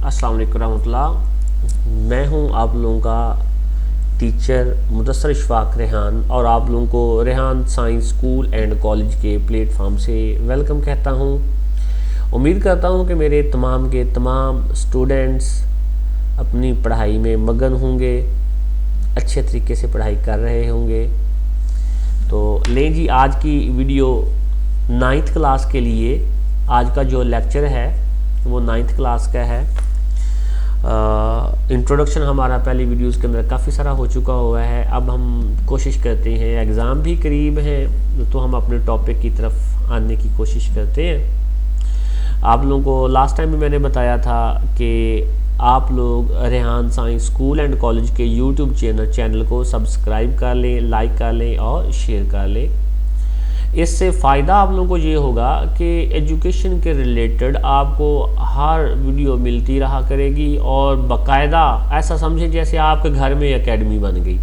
अस्सलाम वालेकुम रहमतुल्लाह। मैं हूं आप लोगों का टीचर मुदस्सर इशफाक रेहान और आप लोगों को Rehan science school and college के प्लेटफॉर्म से वेलकम कहता हूं। उम्मीद करता हूं कि मेरे तमाम के तमाम स्टूडेंट्स अपनी पढ़ाई में मगन होंगे, अच्छे तरीके से पढ़ाई कर रहे होंगे। तो लें जी, आज की वीडियो 9th क्लास के लिए आज का जो लेक्चर है वो 9th क्लास का है। इंट्रोडक्शन हमारा पहली वीडियोस के अंदर काफ़ी सारा हो चुका हुआ है। अब हम कोशिश करते हैं, एग्ज़ाम भी करीब है तो हम अपने टॉपिक की तरफ आने की कोशिश करते हैं। आप लोगों को लास्ट टाइम भी मैंने बताया था कि आप लोग Rehan science school and college के यूट्यूब चैनल को सब्सक्राइब कर लें, लाइक कर लें और शेयर कर लें। इससे फ़ायदा आप लोगों को ये होगा कि एजुकेशन के रिलेटेड आपको हर वीडियो मिलती रहा करेगी और बाकायदा ऐसा समझें जैसे आपके घर में एकेडमी बन गई।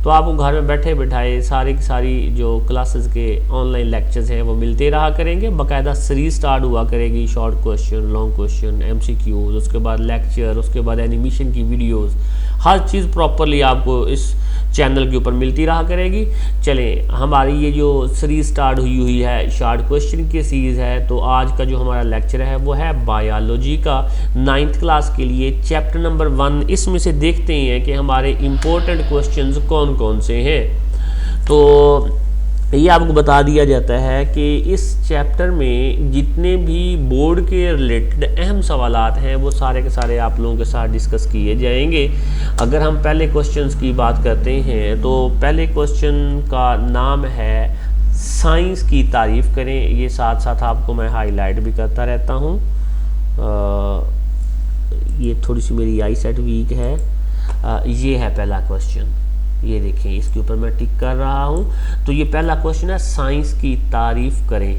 तो आपको घर में बैठे बिठाए सारी की सारी जो क्लासेस के ऑनलाइन लेक्चर्स हैं वो मिलते रहा करेंगे। बाकायदा सीरीज स्टार्ट हुआ करेगी, short question, long question, MCQs, उसके बाद लेक्चर, उसके बाद एनिमेशन की वीडियोस, हर चीज़ प्रॉपरली आपको इस चैनल के ऊपर मिलती रहा करेगी। चलें, हमारी ये जो सीरीज़ स्टार्ट हुई है शॉर्ट क्वेश्चन की सीरीज़ है, तो आज का जो हमारा लेक्चर है वो है बायोलॉजी का 9th क्लास के लिए चैप्टर नंबर 1। इसमें से देखते हैं कि हमारे इम्पोर्टेंट क्वेश्चंस कौन कौन से हैं। तो ये आपको बता दिया जाता है कि इस चैप्टर में जितने भी बोर्ड के रिलेटेड अहम सवालात हैं वो सारे के सारे आप लोगों के साथ डिस्कस किए जाएंगे। अगर हम पहले क्वेश्चंस की बात करते हैं तो पहले क्वेश्चन का नाम है साइंस की तारीफ़ करें। ये साथ साथ आपको मैं हाईलाइट भी करता रहता हूँ। ये थोड़ी सी मेरी आई सेट वीक है। ये है पहला क्वेश्चन, ये देखें, इसके ऊपर मैं टिक कर रहा हूँ। तो ये पहला क्वेश्चन है, साइंस की तारीफ़ करें।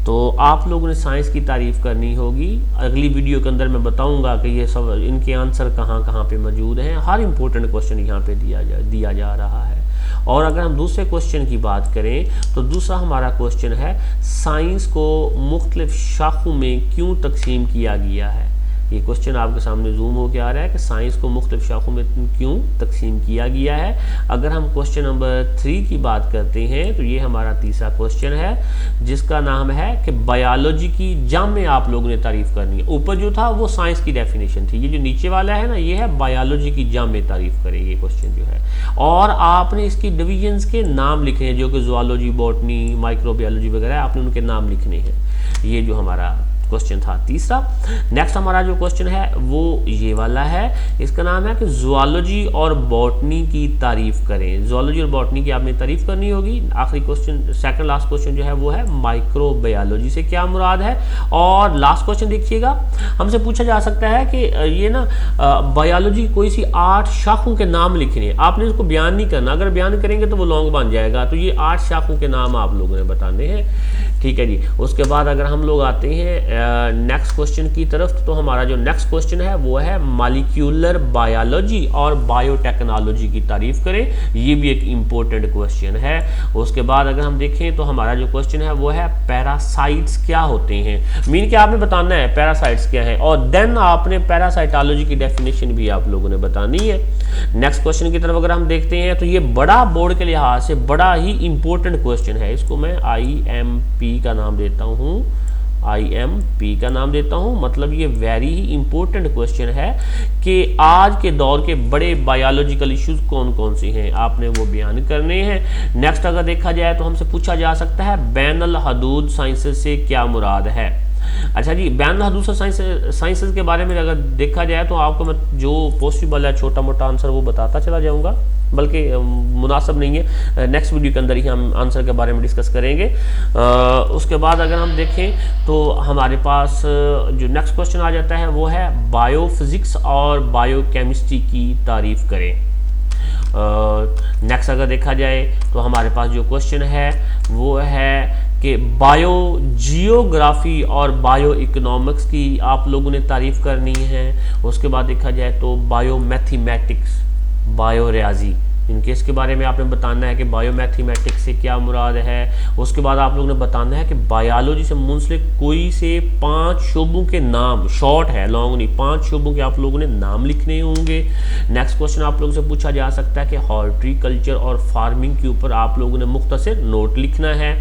तो आप लोगों ने साइंस की तारीफ़ करनी होगी। अगली वीडियो के अंदर मैं बताऊंगा कि ये सब इनके आंसर कहाँ कहाँ पे मौजूद हैं। हर इंपॉर्टेंट क्वेश्चन यहाँ पे दिया जा रहा है। और अगर हम दूसरे क्वेश्चन की बात करें तो दूसरा हमारा क्वेश्चन है, साइंस को मुख्तलिफ शाखों में क्यों तकसीम किया गया है। ये क्वेश्चन आपके सामने जूम होकर आ रहा है कि साइंस को मुख्तलिफ शाखों में क्यों तकसीम किया गया है। अगर हम क्वेश्चन नंबर 3 की बात करते हैं तो ये हमारा तीसरा क्वेश्चन है जिसका नाम है कि बायोलॉजी की जामे आप लोगों ने तारीफ़ करनी है। ऊपर जो था वो साइंस की डेफिनेशन थी, ये जो नीचे वाला है ना ये है बायोलॉजी की जामे तारीफ़ करें। ये क्वेश्चन जो है, और आपने इसकी डिविजन्स के नाम लिखे हैं जो कि ज़ूलॉजी, बॉटनी, माइक्रोबायोलॉजी वगैरह, आपने उनके नाम लिखने हैं। ये जो हमारा क्वेश्चन था तीसरा। नेक्स्ट हमारा जो क्वेश्चन है वो ये वाला है, इसका नाम है कि ज़ूलॉजी और बॉटनी की तारीफ़ करें। ज़ूलॉजी और बॉटनी की आपने तारीफ़ करनी होगी। आखिरी क्वेश्चन, सेकंड लास्ट क्वेश्चन जो है वो है माइक्रोबायोलॉजी से क्या मुराद है। और लास्ट क्वेश्चन देखिएगा, हमसे पूछा जा सकता है कि ये ना बायोलॉजी कोई सी 8 शाखों के नाम लिखने हैं, आपने इसको बयान नहीं करना। अगर बयान करेंगे तो वो लॉन्ग बन जाएगा। तो ये 8 शाखों के नाम आप लोगों ने बताने हैं, ठीक है जी। उसके बाद अगर हम लोग आते हैं नेक्स्ट क्वेश्चन की तरफ, तो हमारा जो नेक्स्ट क्वेश्चन है वो है मॉलिक्यूलर बायोलॉजी और बायोटेक्नोलॉजी की तारीफ करें। ये भी एक इम्पोर्टेंट क्वेश्चन है। उसके बाद अगर हम देखें तो हमारा जो क्वेश्चन है वो है पैरासाइट्स क्या होते हैं। मीन कि आपने बताना है पैरासाइट्स क्या है, और देन आपने पैरासाइटोलॉजी की डेफिनेशन भी आप लोगों ने बतानी है। नेक्स्ट क्वेश्चन की तरफ अगर हम देखते हैं तो ये बड़ा बोर्ड के लिहाज से बड़ा ही इंपॉर्टेंट क्वेश्चन है। इसको मैं IMP का नाम देता हूँ, IMP का नाम देता हूँ। मतलब ये वेरी ही इंपॉर्टेंट क्वेश्चन है कि आज के दौर के बड़े बायोलॉजिकल इश्यूज कौन कौन से हैं, आपने वो बयान करने हैं। नेक्स्ट अगर देखा जाए तो हमसे पूछा जा सकता है बैनुल हदूद साइंसेस से क्या मुराद है। अच्छा जी, बैनुल हदूद साइंसेस के बारे में अगर देखा जाए तो आपको मैं जो पॉसिबल है छोटा मोटा आंसर वो बताता चला जाऊँगा, बल्कि मुनासिब नहीं है। नेक्स्ट वीडियो के अंदर ही हम आंसर के बारे में डिस्कस करेंगे। उसके बाद अगर हम देखें तो हमारे पास जो नेक्स्ट क्वेश्चन आ जाता है वो है बायोफिज़िक्स और बायोकेमिस्ट्री की तारीफ़ करें। नेक्स्ट अगर देखा जाए तो हमारे पास जो क्वेश्चन है वो है कि बायो जियोग्राफी और बायो इकोनॉमिक्स की आप लोगों ने तारीफ़ करनी है। उसके बाद देखा जाए तो बायो मैथमेटिक्स, बायो रियाजी, इनके इसके बारे में आपने बताना है कि बायोमैथमेटिक्स से क्या मुराद है। उसके बाद आप लोगों ने बताना है कि बायोलॉजी से मुंसलिक कोई से 5 शोबों के नाम, शॉर्ट है लॉन्ग नहीं, 5 शोबों के आप लोगों ने नाम लिखने होंगे। नेक्स्ट क्वेश्चन आप लोगों से पूछा जा सकता है कि हॉर्टिकल्चर और फार्मिंग के ऊपर आप लोगों ने मुख्तसर नोट लिखना है।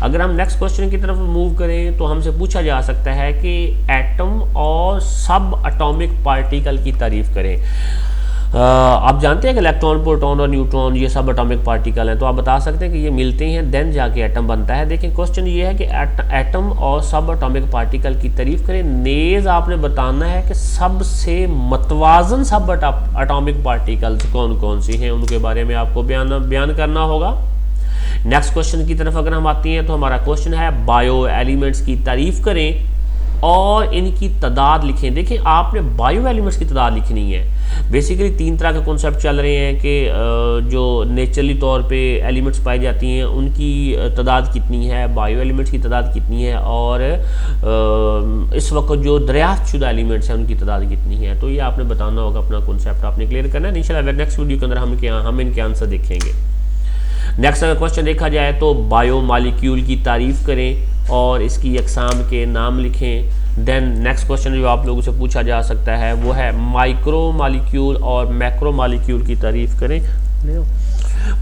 अगर हम नेक्स्ट क्वेश्चन की तरफ मूव करें तो हमसे पूछा जा सकता है कि एटम और सब एटॉमिक पार्टिकल की तारीफ करें। आप जानते हैं कि इलेक्ट्रॉन, प्रोटॉन और न्यूट्रॉन ये सब एटॉमिक पार्टिकल हैं, तो आप बता सकते हैं कि ये मिलते हैं देन जाके एटम बनता है। देखिए क्वेश्चन ये है कि एटम और सब एटॉमिक पार्टिकल की तारीफ करें। नेज आपने बताना है कि सबसे मतवाजन सब एटॉमिक पार्टिकल्स कौन कौन से हैं, उनके बारे में आपको बयान करना होगा। नेक्स्ट क्वेश्चन की तरफ अगर हम आते हैं तो हमारा क्वेश्चन है बायो एलिमेंट्स की तारीफ करें और इनकी तादाद लिखें। देखिए आपने बायो एलिमेंट्स की तादाद लिखनी है। बेसिकली 3 तरह के कॉन्सेप्ट चल रहे हैं कि जो नेचुरली तौर पे एलिमेंट्स पाई जाती हैं उनकी तादाद कितनी है, बायो एलिमेंट्स की तादाद कितनी है, और इस वक्त जो दरियाफ्त शुदा एलिमेंट्स हैं उनकी तादाद कितनी है। तो ये आपने बताना होगा, अपना कॉन्सेप्ट आपने क्लियर करना है। इंशाल्लाह नेक्स्ट वीडियो के अंदर हम इनके आंसर देखेंगे। नेक्स्ट अगर क्वेश्चन देखा जाए तो बायो मॉलिक्यूल की तारीफ करें और इसकी अक़साम के नाम लिखें। देन नेक्स्ट क्वेश्चन जो आप लोगों से पूछा जा सकता है वो है माइक्रो मॉलिक्यूल और मैक्रो मॉलिक्यूल की तारीफ करें।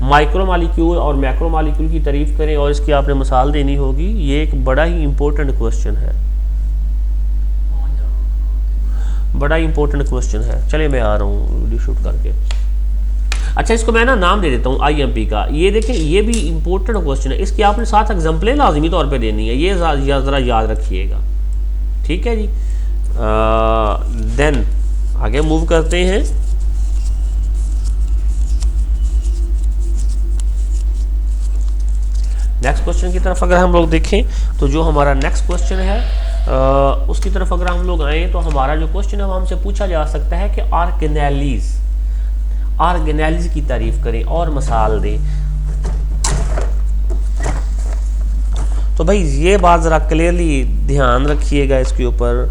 माइक्रो मॉलिक्यूल और मैक्रो मॉलिक्यूल की तारीफ करें और इसकी आपने मिसाल देनी होगी। ये एक बड़ा ही इंपॉर्टेंट क्वेश्चन है, बड़ा इंपॉर्टेंट क्वेश्चन है। चलिए मैं आ रहा हूँ वीडियो शूट करके। अच्छा इसको मैं ना नाम दे देता हूँ IMP का। ये देखें ये भी इंपॉर्टेंट क्वेश्चन है, इसकी आपने 7 एग्जाम्पलें लाजमी तौर पे देनी है, ये ज़रा याद रखिएगा, ठीक है जी। देन आगे मूव करते हैं। नेक्स्ट क्वेश्चन की तरफ अगर हम लोग देखें तो जो हमारा नेक्स्ट क्वेश्चन है उसकी तरफ अगर हम लोग आए तो हमारा जो क्वेश्चन है वो हमसे पूछा जा सकता है कि ऑर्गेनेल्स की तारीफ करें और मिसाल दें। तो भाई ये बात ज़रा क्लियरली ध्यान रखिएगा इसके ऊपर,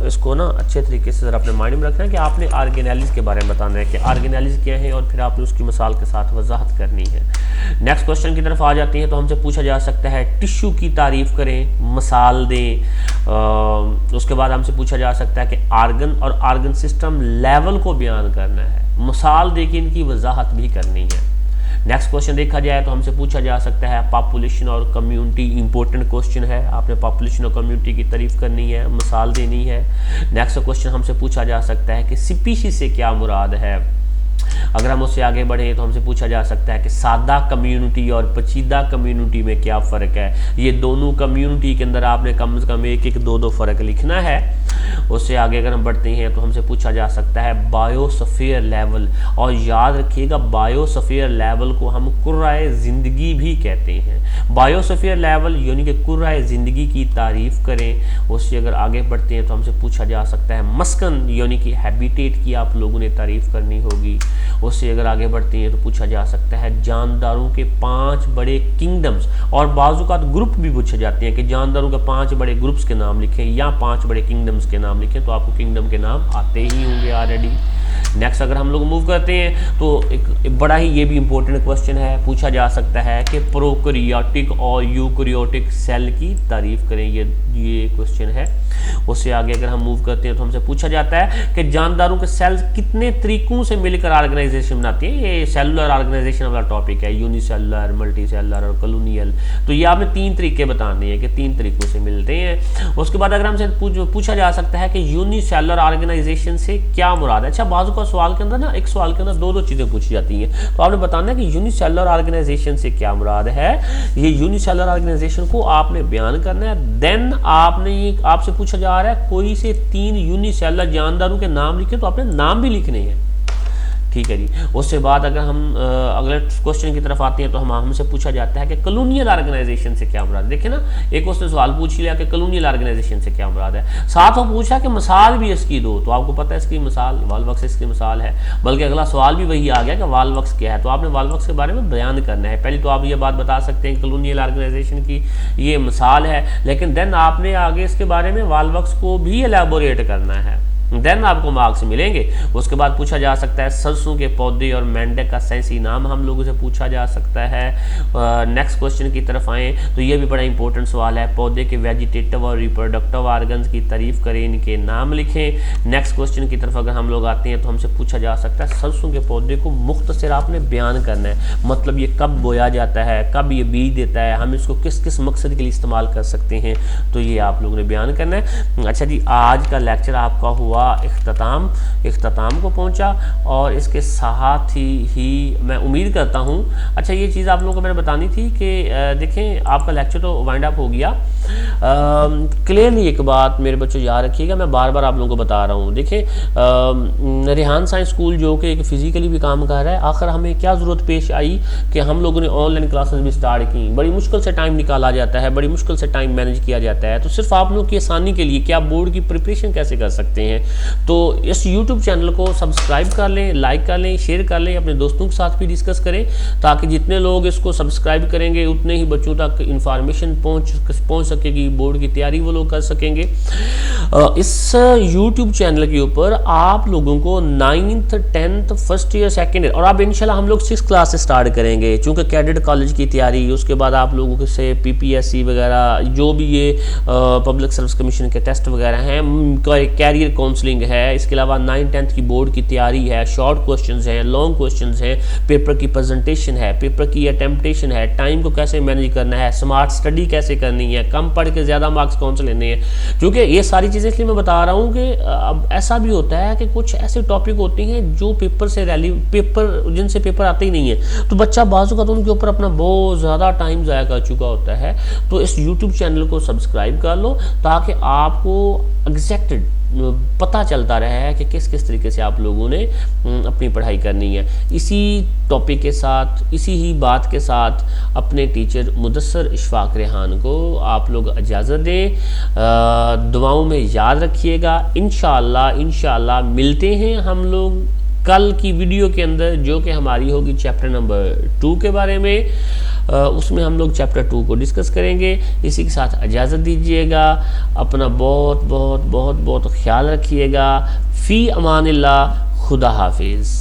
इसको ना अच्छे तरीके से ज़रा अपने माइंड में रखना है कि आपने ऑर्गेनेल्स के बारे में बताना है कि ऑर्गेनेल्स क्या है और फिर आपने उसकी मिसाल के साथ वजाहत करनी है। नेक्स्ट क्वेश्चन की तरफ आ जाते हैं तो हमसे पूछा जा सकता है टिश्यू की तारीफ करें, मिसाल दें। उसके बाद हमसे पूछा जा सकता है कि आर्गन और आर्गन सिस्टम लेवल को बयान करना है, मिसाल देके इनकी वजाहत भी करनी है। नेक्स्ट क्वेश्चन देखा जाए तो हमसे पूछा जा सकता है पॉपुलेशन और कम्युनिटी। इंपॉर्टेंट क्वेश्चन है, आपने पॉपुलेशन और कम्युनिटी की तारीफ करनी है, मिसाल देनी है। नेक्स्ट क्वेश्चन हमसे पूछा जा सकता है कि स्पीशीज से क्या मुराद है। अगर हम उससे आगे बढ़े तो हमसे पूछा जा सकता है कि सादा कम्युनिटी और पेचीदा कम्युनिटी में क्या फ़र्क है। ये दोनों कम्युनिटी के अंदर आपने कम से कम 1-1, 2-2 फ़र्क लिखना है। उससे आगे अगर हम बढ़ते हैं तो हमसे पूछा जा सकता है बायोस्फीयर लेवल, और याद रखिएगा बायोस्फीयर लेवल को हम कुर्राए ज़िंदगी भी कहते हैं। बायोस्फीयर लेवल यानी कि कुर्राए ज़िंदगी की तारीफ़ करें। उससे अगर आगे बढ़ते हैं तो हमसे पूछा जा सकता है मस्कन यानी कि हैबिटेट की आप लोगों ने तारीफ़ करनी होगी। उससे अगर आगे बढ़ते हैं तो पूछा जा सकता है जानदारों के 5 बड़े किंगडम्स, और बाज़ औक़ात ग्रुप भी पूछे जाते हैं कि जानदारों के 5 बड़े ग्रुप्स के नाम लिखें या 5 बड़े किंगडम्स के नाम लिखें, तो आपको किंगडम के नाम आते ही होंगे ऑलरेडी। नेक्स्ट अगर हम लोग मूव करते हैं तो एक बड़ा ही ये भी इंपॉर्टेंट क्वेश्चन है, पूछा जा सकता है कि प्रोकैरियोटिक और यूकैरियोटिक सेल की तारीफ करें। ये क्वेश्चन है। उससे आगे अगर हम मूव करते हैं तो हमसे पूछा जाता है कि जानदारों के सेल्स कितने तरीकों से मिलकर ऑर्गेनाइजेशन बनाते हैं। ये सेलुलर ऑर्गेनाइजेशन वाला टॉपिक है, यूनिसेलुलर, मल्टीसेलुलर और कॉलोनियल। तो ये आपने 3 तरीके बताने हैं कि 3 तरीकों से मिलते हैं। उसके बाद अगर हमसे पूछा जा सकता है कि यूनिसेलुलर ऑर्गेनाइजेशन से क्या मुराद है। अच्छा बाजू का सवाल के अंदर ना एक सवाल के अंदर 2-2 चीज़ें पूछी जाती हैं, तो आपने बताना है कि यूनिसेलुलर ऑर्गेनाइजेशन से क्या मुराद है। ये यूनिसेलुलर ऑर्गेनाइजेशन को आपने बयान करना है। देन आपसे पूछा जा रहा है कोई से 3 यूनिसेलुलर जानदारों के नाम लिखे, तो आपने नाम भी लिखने हैं, ठीक है जी। उससे बाद अगर हम अगले क्वेश्चन की तरफ आते हैं तो हमसे पूछा जाता है कि कॉलोनियल ऑर्गेनाइजेशन से क्या मुराद है। देखिए ना एक उसने सवाल पूछ लिया कि कॉलोनियल ऑर्गेनाइजेशन से क्या मुराद है, साथ वो पूछा कि मिसाल भी इसकी दो, तो आपको पता है इसकी मिसाल वालवक्स इसकी मिसाल है। बल्कि अगला सवाल भी वही आ गया कि वालवक्स क्या है, तो आपने वालवक्स के बारे में बयान करना है। पहले तो आप ये बात बता सकते हैं कॉलोनियल ऑर्गेनाइजेशन की ये मिसाल है, लेकिन देन आपने आगे इसके बारे में वालवक्स को भी एलैबोरेट करना है। देन आपको मार्क्स मिलेंगे। उसके बाद पूछा जा सकता है सरसों के पौधे और मेंढक का साइंसी नाम हम लोगों से पूछा जा सकता है। नेक्स्ट क्वेश्चन की तरफ आए तो ये भी बड़ा इंपॉर्टेंट सवाल है, पौधे के वेजिटेटिव और रिप्रोडक्टिव ऑर्गन्स की तारीफ करें, इनके नाम लिखें। नेक्स्ट क्वेश्चन की तरफ अगर हम लोग आते हैं तो हमसे पूछा जा सकता है सरसों के पौधे को मुख्तसर आपने बयान करना है, मतलब ये कब बोया जाता है, कब ये बीज देता है, हम इसको किस किस मकसद के लिए इस्तेमाल कर सकते हैं, तो ये आप लोगों ने बयान करना है। अच्छा जी, आज का लेक्चर आपका हुआ इख्तिताम को पहुंचा और इसके साथ ही मैं उम्मीद करता हूं, अच्छा ये चीज़ आप लोगों को मैंने बतानी थी कि देखें आपका लेक्चर तो वाइंड अप हो गया। क्लियरली एक बात मेरे बच्चों याद रखिएगा, मैं बार बार आप लोगों को बता रहा हूँ। देखें रेहान साइंस स्कूल जो कि एक फ़िज़िकली भी काम कर रहा है, आखिर हमें क्या ज़रूरत पेश आई कि हम लोगों ने ऑनलाइन क्लासेस भी स्टार्ट की, बड़ी मुश्किल से टाइम निकाला जाता है, बड़ी मुश्किल से टाइम मैनेज किया जाता है, तो सिर्फ आप लोग की आसानी के लिए कि आप बोर्ड की प्रिपरेशन कैसे कर सकते हैं, तो इस यूट्यूब चैनल को सब्सक्राइब कर लें, लाइक कर लें, शेयर कर लें, अपने दोस्तों के साथ भी डिस्कस करें, ताकि जितने लोग इसको सब्सक्राइब करेंगे उतने ही बच्चों तक इंफॉर्मेशन पहुँच सकेगी, बोर्ड की तैयारी वो लोग कर सकेंगे। इस यूट्यूब चैनल के ऊपर आप लोगों को 9th 10th first year second year और अब इंशाल्लाह हम लोग 6th क्लास से स्टार्ट करेंगे, चूँकि कैडेट कॉलेज की तैयारी, उसके बाद आप लोगों से PPSC वगैरह जो भी ये पब्लिक सर्विस कमीशन के टेस्ट वगैरह हैं, कैरियर काउंसलिंग है, इसके अलावा 9th 10th की बोर्ड की तैयारी है, शॉर्ट क्वेश्चंस हैं, लॉन्ग क्वेश्चंस हैं, पेपर की प्रेजेंटेशन है, पेपर की अटेम्प्टेशन है, टाइम को कैसे मैनेज करना है, स्मार्ट स्टडी कैसे करनी है, कम पढ़ के ज़्यादा मार्क्स कौन से लेने हैं, क्योंकि ये सारी चीज़ें इसलिए मैं बता रहा हूँ कि अब ऐसा भी होता है कि कुछ ऐसे टॉपिक होते हैं जो पेपर जिनसे पेपर आते ही नहीं है, तो बच्चा बाजू का तो उनके ऊपर अपना बहुत ज़्यादा टाइम ज़ाया कर चुका होता है। तो इस यूट्यूब चैनल को सब्सक्राइब कर लो ताकि आपको एग्जैक्टेड पता चलता रहा है कि किस किस तरीके से आप लोगों ने अपनी पढ़ाई करनी है। इसी टॉपिक के साथ, इसी ही बात के साथ अपने टीचर मुदस्सर इशफाक रेहान को आप लोग इजाज़त दें। दुआओं में याद रखिएगा। इंशाअल्लाह मिलते हैं हम लोग कल की वीडियो के अंदर, जो कि हमारी होगी चैप्टर नंबर 2 के बारे में। उसमें हम लोग चैप्टर 2 को डिस्कस करेंगे। इसी के साथ इजाज़त दीजिएगा। अपना बहुत बहुत बहुत बहुत ख्याल रखिएगा। फ़ी अमानिल्लाह। खुदा हाफिज़।